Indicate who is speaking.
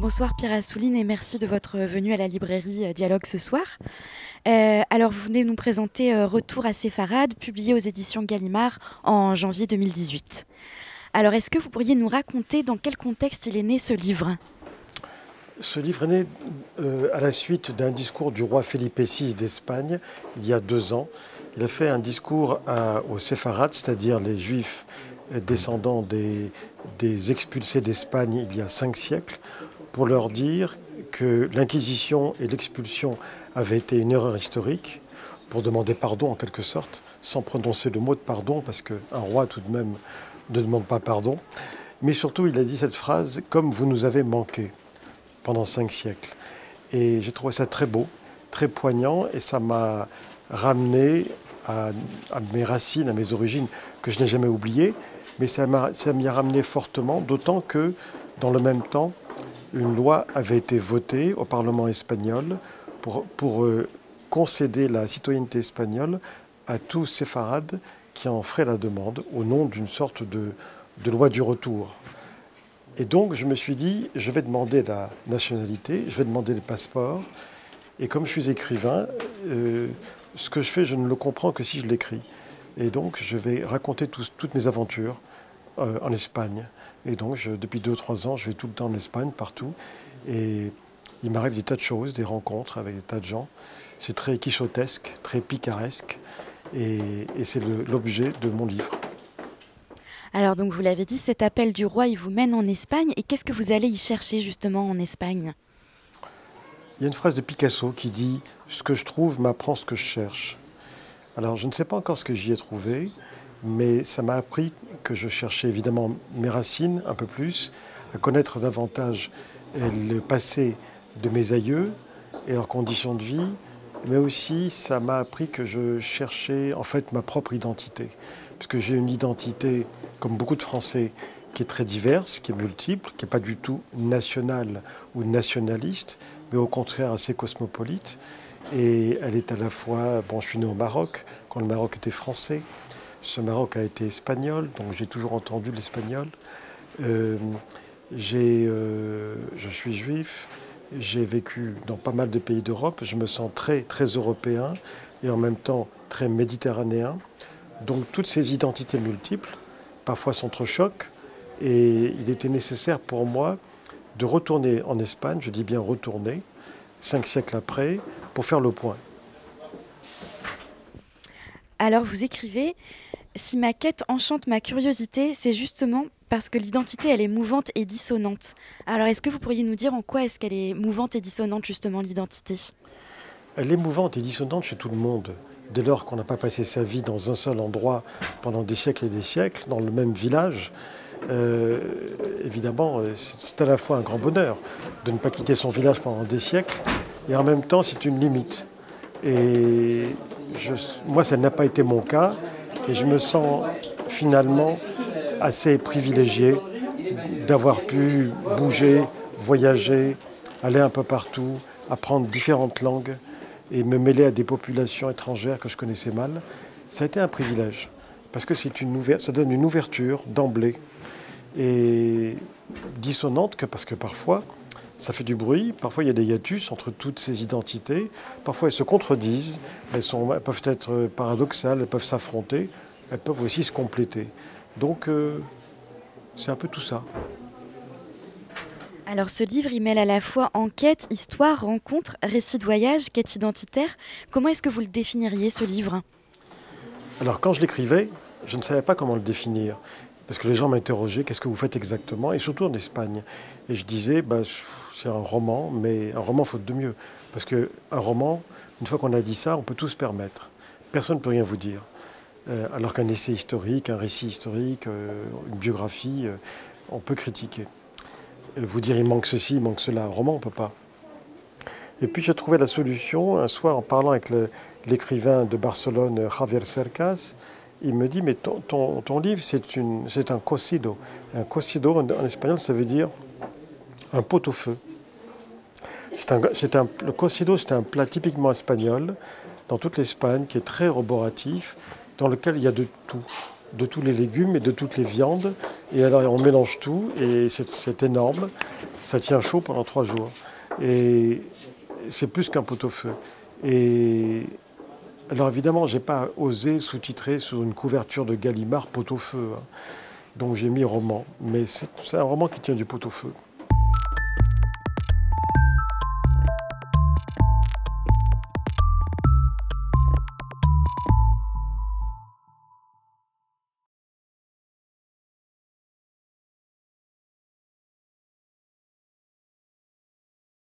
Speaker 1: Bonsoir Pierre Assouline et merci de votre venue à la librairie Dialogue ce soir. Alors vous venez nous présenter Retour à Séfarade, publié aux éditions Gallimard en janvier 2018. Alors est-ce que vous pourriez nous raconter dans quel contexte il est né ce livre ?
Speaker 2: Ce livre est né à la suite d'un discours du roi Felipe VI d'Espagne il y a 2 ans. Il a fait un discours aux séfarades, c'est-à-dire les juifs descendants des expulsés d'Espagne il y a 5 siècles, pour leur dire que l'Inquisition et l'expulsion avaient été une erreur historique, pour demander pardon en quelque sorte, sans prononcer le mot de pardon, parce qu'un roi tout de même ne demande pas pardon. Mais surtout, il a dit cette phrase « comme vous nous avez manqué » pendant 5 siècles. Et j'ai trouvé ça très beau, très poignant, et ça m'a ramené à mes racines, à mes origines, que je n'ai jamais oubliées, mais ça m'y a ramené fortement, d'autant que, dans le même temps, une loi avait été votée au Parlement espagnol pour concéder la citoyenneté espagnole à tous séfarades qui en feraient la demande au nom d'une sorte de loi du retour. Et donc je me suis dit, je vais demander la nationalité, je vais demander le passeport. Et comme je suis écrivain, ce que je fais, je ne le comprends que si je l'écris. Et donc je vais raconter toutes mes aventures en Espagne. Et donc depuis 2 ou 3 ans, je vais tout le temps en Espagne, partout. Et il m'arrive des tas de choses, des rencontres avec des tas de gens. C'est très quichotesque, très picaresque. Et c'est l'objet de mon livre.
Speaker 1: Alors donc vous l'avez dit, cet appel du roi, il vous mène en Espagne. Et qu'est-ce que vous allez y chercher justement en Espagne ?
Speaker 2: Il y a une phrase de Picasso qui dit « Ce que je trouve m'apprend ce que je cherche ». Alors je ne sais pas encore ce que j'y ai trouvé, mais ça m'a appris que je cherchais évidemment mes racines un peu plus, à connaître davantage le passé de mes aïeux et leurs conditions de vie, mais aussi ça m'a appris que je cherchais en fait ma propre identité. Parce que j'ai une identité, comme beaucoup de Français, qui est très diverse, qui est multiple, qui n'est pas du tout nationale ou nationaliste, mais au contraire assez cosmopolite. Et elle est à la fois, je suis né au Maroc, quand le Maroc était français. Ce Maroc a été espagnol, donc j'ai toujours entendu l'espagnol. Je suis juif, j'ai vécu dans pas mal de pays d'Europe. Je me sens très, très européen et en même temps très méditerranéen. Donc toutes ces identités multiples, parfois s'entrechoquent. Et il était nécessaire pour moi de retourner en Espagne, je dis bien retourner, 5 siècles après, pour faire le point.
Speaker 1: Alors vous écrivez « Si ma quête enchante ma curiosité, c'est justement parce que l'identité, elle est mouvante et dissonante. » Alors est-ce que vous pourriez nous dire en quoi est-ce qu'elle est mouvante et dissonante justement l'identité ?
Speaker 2: Elle est mouvante et dissonante chez tout le monde. Dès lors qu'on n'a pas passé sa vie dans un seul endroit pendant des siècles et des siècles, dans le même village, évidemment, c'est à la fois un grand bonheur de ne pas quitter son village pendant des siècles, et en même temps, c'est une limite. Et moi, ça n'a pas été mon cas, et je me sens finalement assez privilégié d'avoir pu bouger, voyager, aller un peu partout, apprendre différentes langues et me mêler à des populations étrangères que je connaissais mal. Ça a été un privilège, parce que ça donne une ouverture d'emblée, et dissonante parce que parfois ça fait du bruit, parfois il y a des hiatus entre toutes ces identités, parfois elles se contredisent, elles peuvent être paradoxales, elles peuvent s'affronter, elles peuvent aussi se compléter. Donc c'est un peu tout ça.
Speaker 1: Alors ce livre, il mêle à la fois enquête, histoire, rencontre, récit de voyage, quête identitaire. Comment est-ce que vous le définiriez ce livre ?
Speaker 2: Alors quand je l'écrivais, je ne savais pas comment le définir. Parce que les gens m'interrogeaient, qu'est-ce que vous faites exactement ? Et surtout en Espagne. Et je disais, c'est un roman, mais un roman faute de mieux. Parce qu'un roman, une fois qu'on a dit ça, on peut tout se permettre. Personne ne peut rien vous dire. Alors qu'un essai historique, un récit historique, une biographie, on peut critiquer. Vous dire, il manque ceci, il manque cela. Un roman, on ne peut pas. Et puis j'ai trouvé la solution, un soir, en parlant avec l'écrivain de Barcelone, Javier Cercas. Il me dit, mais ton livre, c'est un cocido. Un cocido, en espagnol, ça veut dire un pot-au-feu. Le cocido, c'est un plat typiquement espagnol, dans toute l'Espagne, qui est très roboratif, dans lequel il y a de tout, de tous les légumes et de toutes les viandes. Et alors, on mélange tout, et c'est énorme. Ça tient chaud pendant 3 jours. Et c'est plus qu'un pot-au-feu. Et alors évidemment, je n'ai pas osé sous-titrer sur une couverture de Gallimard pot-au-feu. Donc j'ai mis roman. Mais c'est un roman qui tient du pot-au-feu.